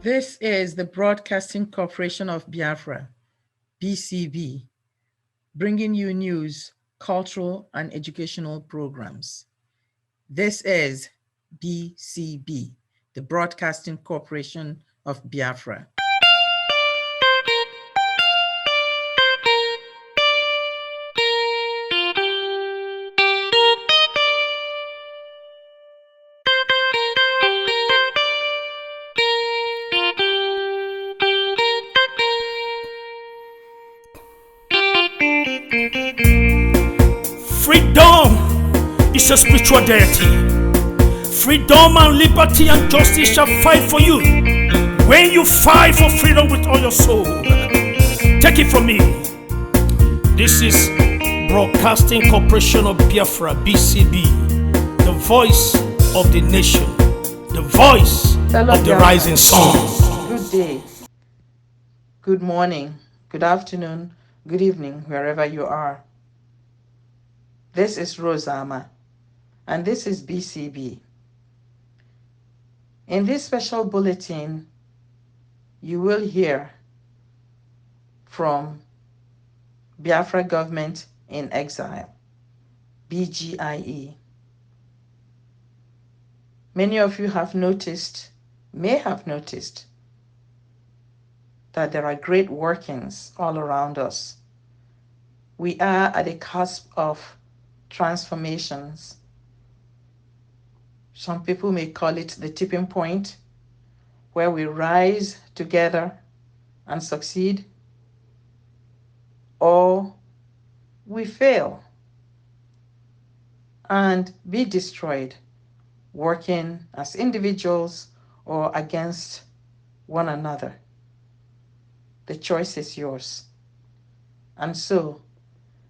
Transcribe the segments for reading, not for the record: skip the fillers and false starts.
This is the Broadcasting Corporation of Biafra, BCB, bringing you news, cultural, and educational programs. This is BCB, the Broadcasting Corporation of Biafra. Freedom is a spiritual deity. Freedom and liberty and justice shall fight for you. When you fight for freedom with all your soul, take it from me. This is Broadcasting Corporation of Biafra, BCB, the voice of the nation, the voice of the rising sun. Good day, good morning, good afternoon, good evening, wherever you are. This is Rosama, and this is BCB. In this special bulletin, you will hear from Biafra Government in Exile, BGIE. Many of you may have noticed, that there are great workings all around us. We are at the cusp of transformations. Some people may call it the tipping point, where we rise together and succeed, or we fail and be destroyed, working as individuals or against one another. The choice is yours. And so,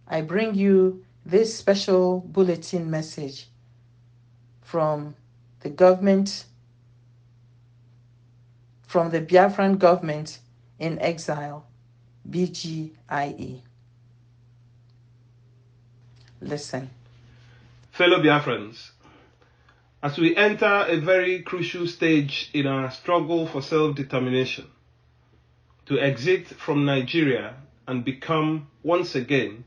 I bring you this special bulletin message from the government, from the Biafran government in exile, BGIE. Listen. Fellow Biafrans, as we enter a very crucial stage in our struggle for self-determination, to exit from Nigeria and become once again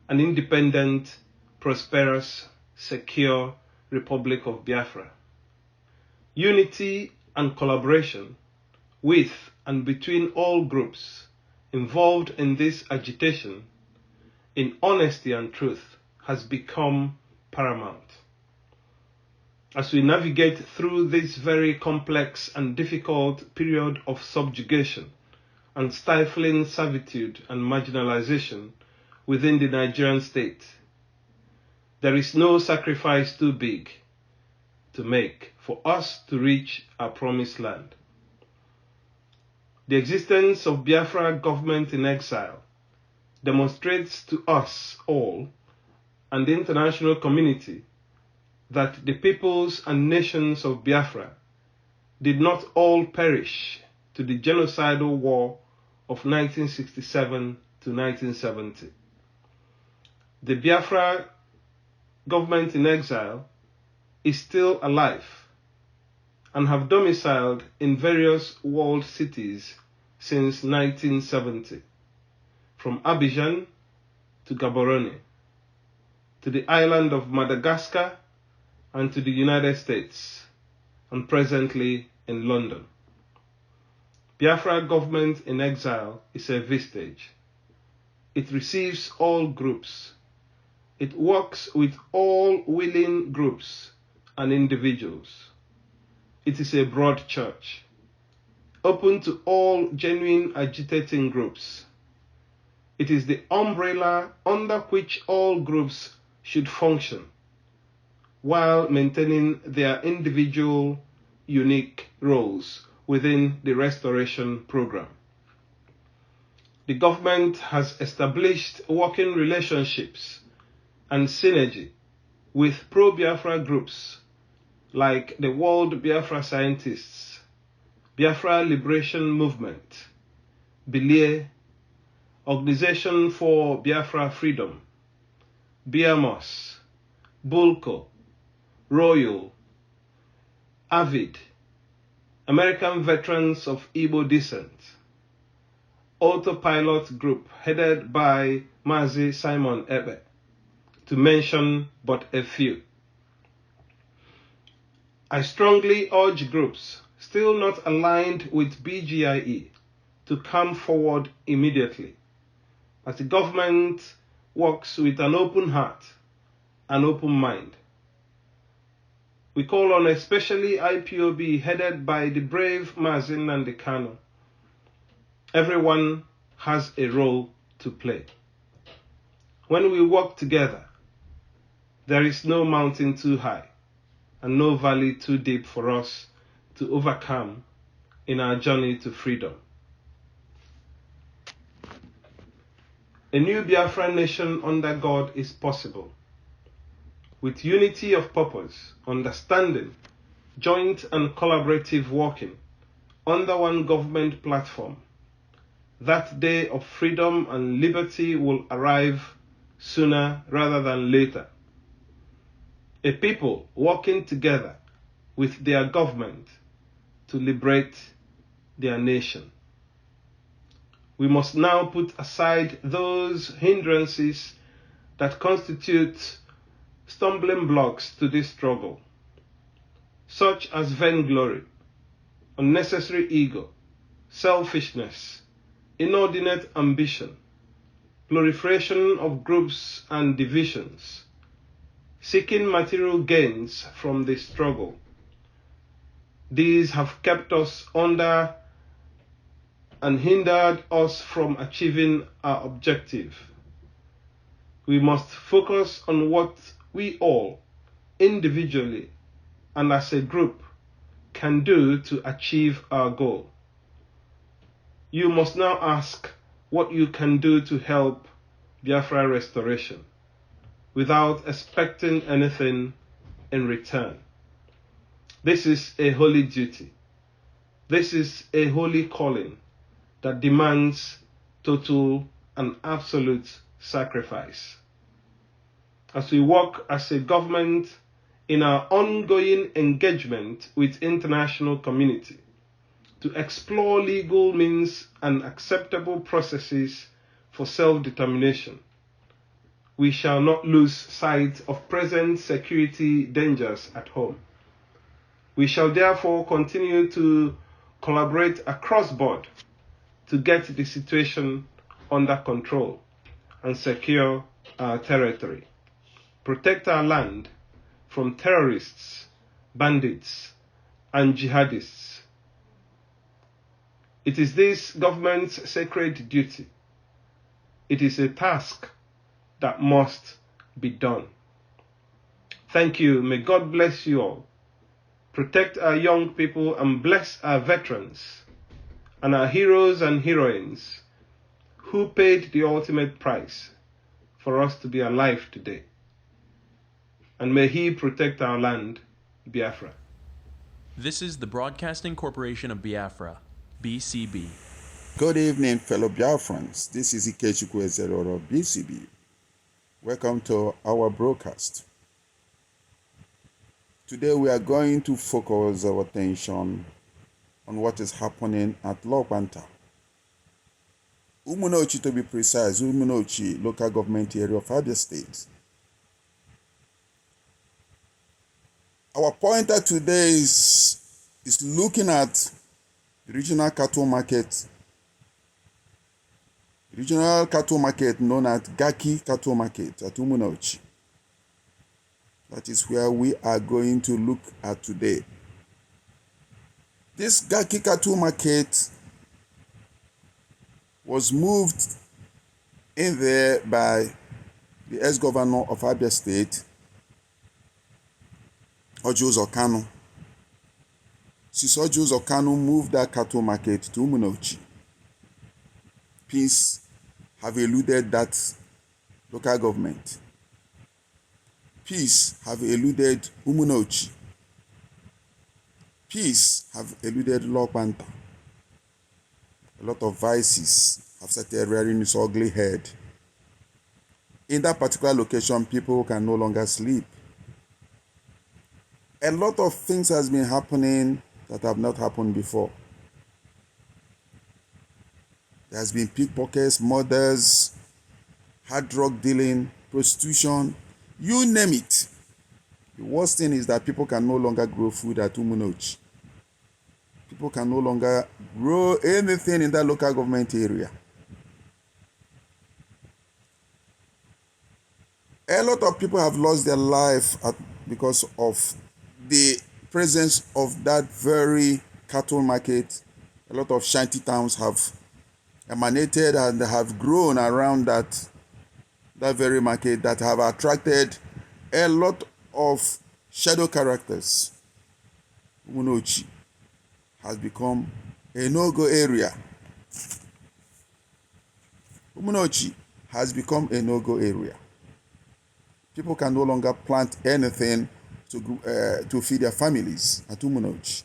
an independent, prosperous, secure Republic of Biafra. Unity and collaboration with and between all groups involved in this agitation, in honesty and truth, has become paramount. As we navigate through this very complex and difficult period of subjugation and stifling servitude and marginalization within the Nigerian state, there is no sacrifice too big to make for us to reach our promised land. The existence of Biafra government in exile demonstrates to us all and the international community that the peoples and nations of Biafra did not all perish to the genocidal war of 1967 to 1970. The Biafra government in exile is still alive and have domiciled in various world cities since 1970, from Abidjan to Gaborone, to the island of Madagascar and to the United States, and presently in London. Biafra government in exile is a vestige. It receives all groups. It works with all willing groups and individuals. It is a broad church, open to all genuine agitating groups. It is the umbrella under which all groups should function, while maintaining their individual, unique roles within the restoration program. The government has established working relationships and synergy with pro-Biafra groups like the World Biafra Scientists, Biafra Liberation Movement, Bilie, Organization for Biafra Freedom, Biamos, Bulko, Royal, Avid, American veterans of Igbo descent, Autopilot Group headed by Mazi Simon Ebe, to mention but a few. I strongly urge groups still not aligned with BGIE to come forward immediately as the government works with an open heart and open mind. We call on especially IPOB headed by the brave Mazin Nandekano. Everyone has a role to play. When we work together, there is no mountain too high and no valley too deep for us to overcome in our journey to freedom. A new Biafran nation under God is possible. With unity of purpose, understanding, joint and collaborative working under one government platform, that day of freedom and liberty will arrive sooner rather than later. A people working together with their government to liberate their nation. We must now put aside those hindrances that constitute stumbling blocks to this struggle, such as vainglory, unnecessary ego, selfishness, inordinate ambition, proliferation of groups and divisions, seeking material gains from the struggle. These have kept us under and hindered us from achieving our objective. We must focus on what we all, individually and as a group, can do to achieve our goal. You must now ask what you can do to help Biafra restoration without expecting anything in return. This is a holy duty. This is a holy calling that demands total and absolute sacrifice. As we work as a government in our ongoing engagement with international community to explore legal means and acceptable processes for self-determination, we shall not lose sight of present security dangers at home. We shall therefore continue to collaborate across board to get the situation under control and secure our territory, protect our land from terrorists, bandits, and jihadists. It is this government's sacred duty. It is a task that must be done. Thank you. May God bless you all. Protect our young people and bless our veterans and our heroes and heroines who paid the ultimate price for us to be alive today. And may He protect our land, Biafra. This is the Broadcasting Corporation of Biafra, BCB. Good evening, fellow Biafrans. This is Ikechukwu Exile of BCB. Welcome to our broadcast. Today we are going to focus our attention on what is happening at Lokwanta. Umunochi, to be precise, Umunochi local government area of Abia State. Our pointer today is looking at the regional cattle market known as Gaki cattle market at Umunochi. That is where we are going to look at today. This Gaki cattle market was moved in there by the ex-governor of Abia State, Ojo Kanu. Since Ojo Kanu moved that cattle market to Umunochi, peace have eluded that local government. Peace have eluded Umunochi. Peace have eluded Lokwanta. A lot of vices have started rearing its ugly head. In that particular location, people can no longer sleep. A lot of things has been happening that have not happened before. There has been pickpockets, murders, hard drug dealing, prostitution, you name it. The worst thing is that people can no longer grow food at Umunochi. People can no longer grow anything in that local government area. A lot of people have lost their life because of the presence of that very cattle market. A lot of shanty towns have emanated and have grown around that very market that have attracted a lot of shadow characters. Umunochi has become a no-go area. Umunochi has become a no-go area. People can no longer plant anything to feed their families at Umunochi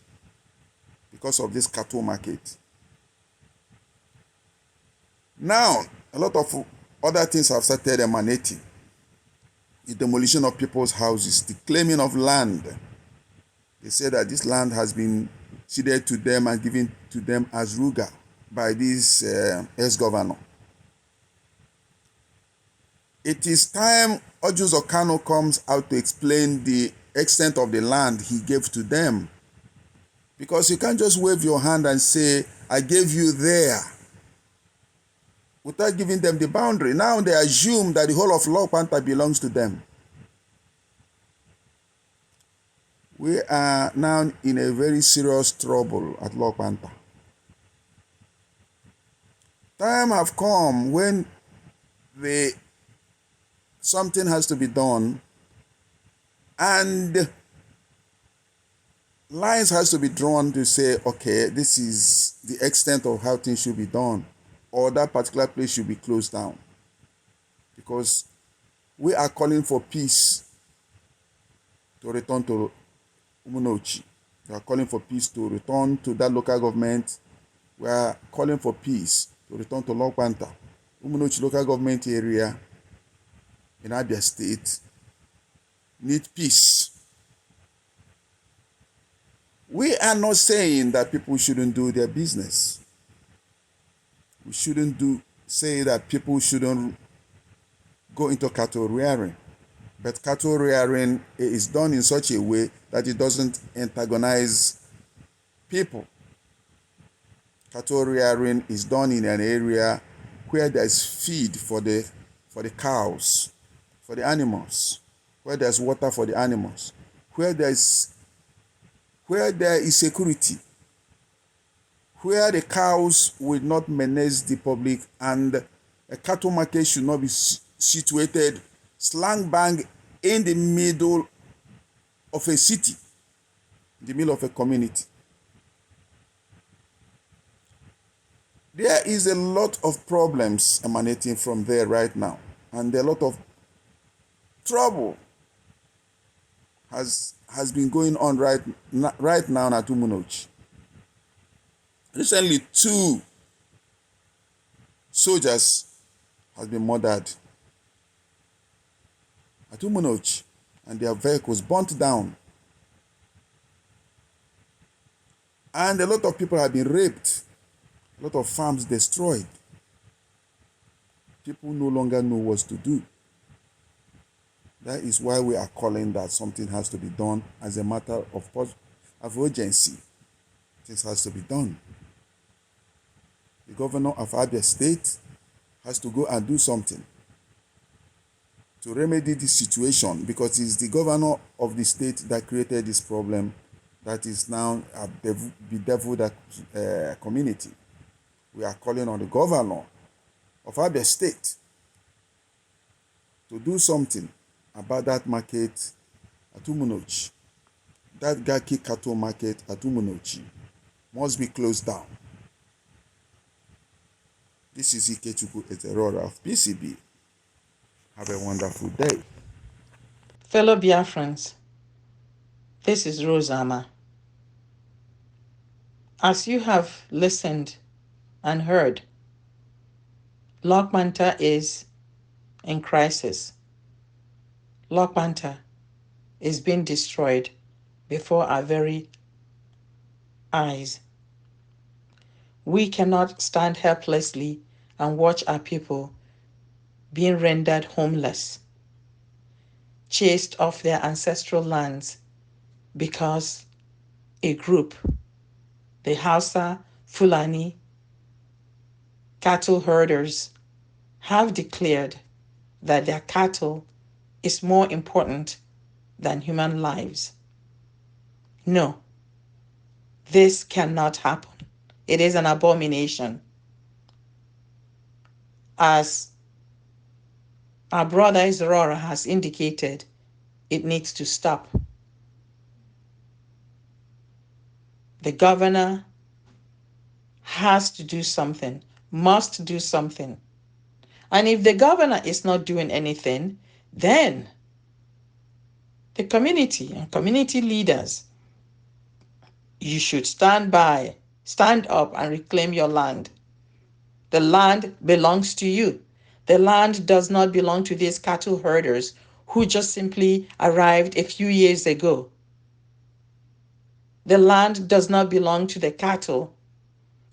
because of this cattle market. Now, a lot of other things have started emanating. The demolition of people's houses, the claiming of land. They say that this land has been ceded to them and given to them as Ruga by this ex-governor. It is time Ojus Okano comes out to explain the extent of the land he gave to them. Because you can't just wave your hand and say, I gave you there, without giving them the boundary. Now they assume that the whole of Lok Panta belongs to them. We are now in a very serious trouble at Lok Panta. Time have come when something has to be done and lines has to be drawn to say, okay, this is the extent of how things should be done, or that particular place should be closed down. Because we are calling for peace to return to Umunochi. We are calling for peace to return to that local government. We are calling for peace to return to Lok Panta. Umunochi local government area in Abia State need peace. We are not saying that people shouldn't do their business. We shouldn't say that people shouldn't go into cattle rearing. But cattle rearing is done in such a way that it doesn't antagonize people. Cattle rearing is done in an area where there is feed for the cows, for the animals, where there's water for the animals, where there is security, where the cows will not menace the public, and a cattle market should not be situated slang bang in the middle of a city, in the middle of a community. There is a lot of problems emanating from there right now, and a lot of trouble has been going on right now at Umunochi. Recently, 2 soldiers have been murdered at Umunochi, and their vehicles burnt down. And a lot of people have been raped, a lot of farms destroyed. People no longer know what to do. That is why we are calling that something has to be done as a matter of urgency. This has to be done. The governor of Abia State has to go and do something to remedy this situation, because it's the governor of the state that created this problem that is now bedeviled community. We are calling on the governor of Abia State to do something about that market at Umunochi. That Gaki cattle market at Umunochi must be closed down. This is Ikechukwu Ezerora of PCB. Have a wonderful day. Fellow Biafrans, this is Rosama. As you have listened and heard, Lok Panta is in crisis. Lok Panta is being destroyed before our very eyes. We cannot stand helplessly and watch our people being rendered homeless, chased off their ancestral lands because a group, the Hausa, Fulani, cattle herders, have declared that their cattle is more important than human lives. No, this cannot happen. It is an abomination. As our brother Israel has indicated, it needs to stop. The governor has to do something, must do something. And if the governor is not doing anything, then the community and community leaders, you should stand up and reclaim your land. The land belongs to you. The land does not belong to these cattle herders who just simply arrived a few years ago. The land does not belong to the cattle.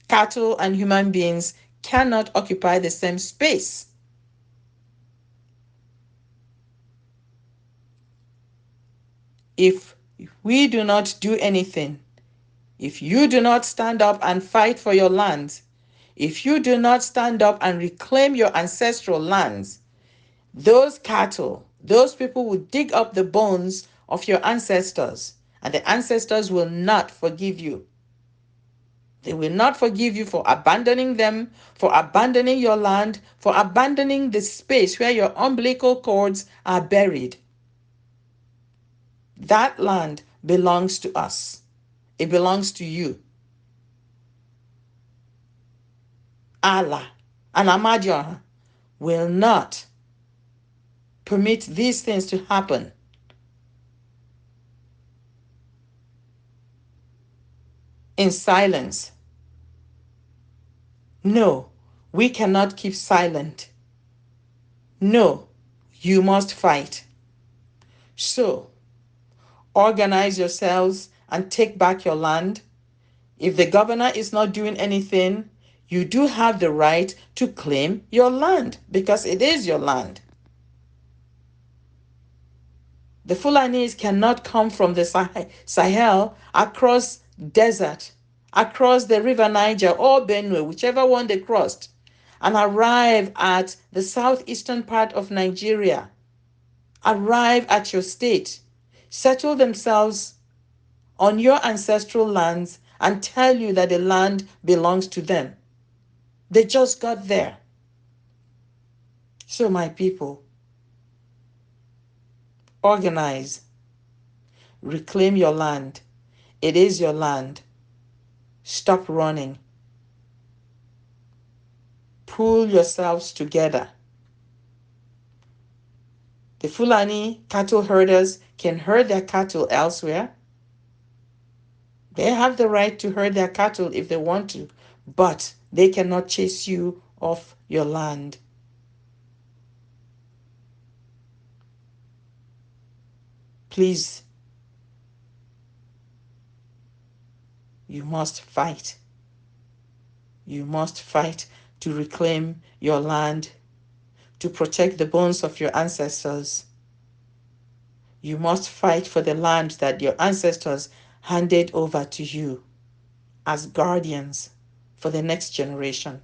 Cattle and human beings cannot occupy the same space. If we do not do anything, if you do not stand up and fight for your lands, if you do not stand up and reclaim your ancestral lands, those cattle, those people will dig up the bones of your ancestors, and the ancestors will not forgive you. They will not forgive you for abandoning them, for abandoning your land, for abandoning the space where your umbilical cords are buried. That land belongs to us. It belongs to you. Allah and Ahmadiyya will not permit these things to happen. In silence. No, we cannot keep silent. No, you must fight. So, organize yourselves and take back your land. If the governor is not doing anything, you do have the right to claim your land because it is your land. The Fulanis cannot come from the Sahel across desert, across the river Niger or Benue, whichever one they crossed, and arrive at the southeastern part of Nigeria, arrive at your state, settle themselves on your ancestral lands, and tell you that the land belongs to them. They just got there. So, my people, organize, reclaim your land. It is your land. Stop running. Pull yourselves together. The Fulani cattle herders can herd their cattle elsewhere. They have the right to herd their cattle if they want to, but they cannot chase you off your land. Please, you must fight. You must fight to reclaim your land, to protect the bones of your ancestors. You must fight for the land that your ancestors handed over to you as guardians for the next generation.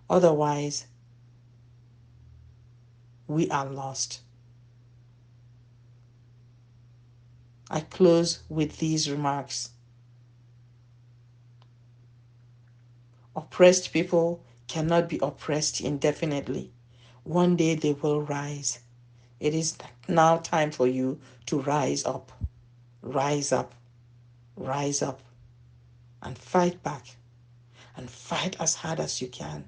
Otherwise, we are lost. I close with these remarks. Oppressed people cannot be oppressed indefinitely. One day they will rise. It is now time for you to rise up. Rise up. Rise up. And fight back. And fight as hard as you can.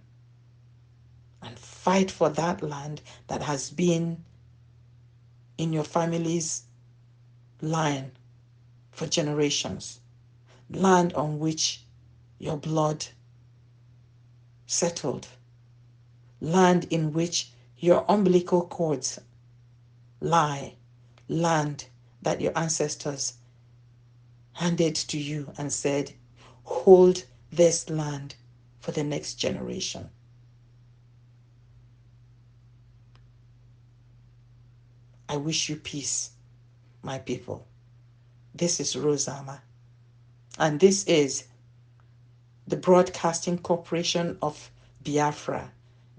And fight for that land that has been in your family's line for generations. Land on which your blood settled. Land in which your umbilical cords lie. Land that your ancestors handed to you and said, hold this land for the next generation. I wish you peace, my people. This is Rosama, and this is the Broadcasting Corporation of Biafra,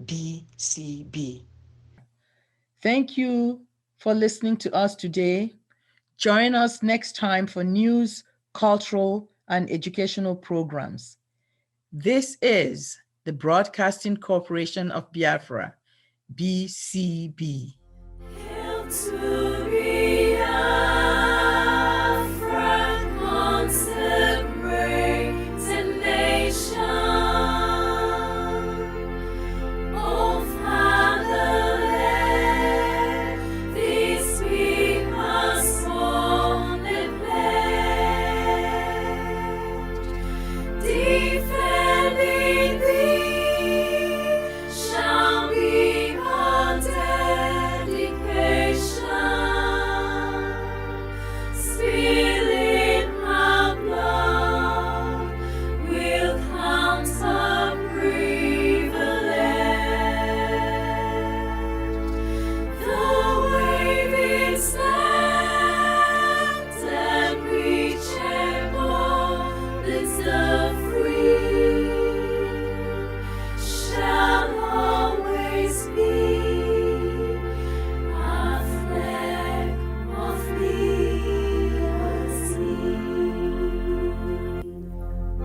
BCB. Thank you for listening to us today. Join us next time for news, cultural, and educational programs. This is the Broadcasting Corporation of Biafra, BCB. Hail to Biafra, consecrated nation. O Fatherland, this we must only pledge. Defending thee shall be our dedication. Spilling our blood will count our privilege. The waving stands and reachable is the free shall always be our flag of liberty.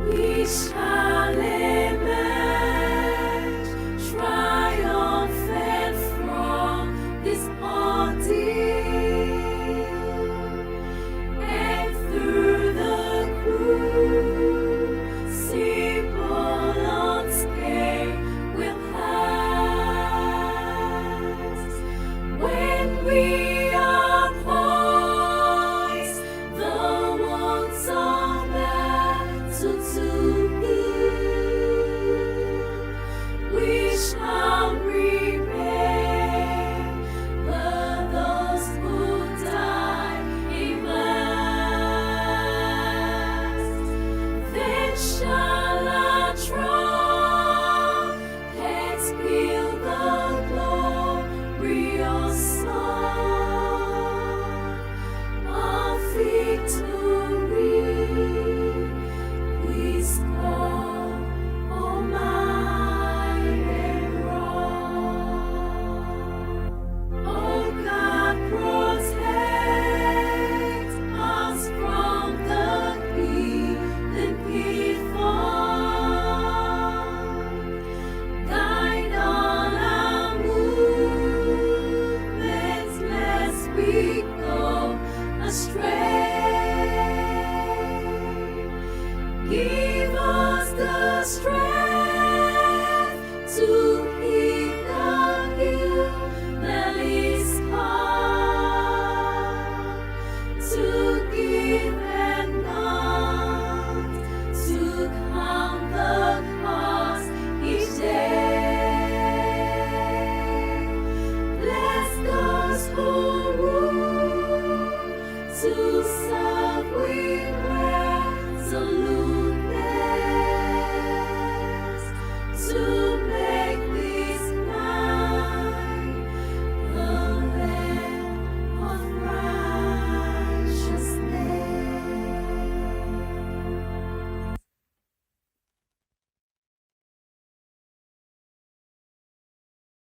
We shall emerge triumphant from this ordeal, and through the crucible unscathed will pass. When we are poised, the wounds of battle to heal, we shall remember those who died in mass. Then shall our trumpets peal the glorious song of victory. We score, oh mighty wrong. Oh God, protect us from the heathen pitfall. Guide all our movements, lest we go astray. Give us the strength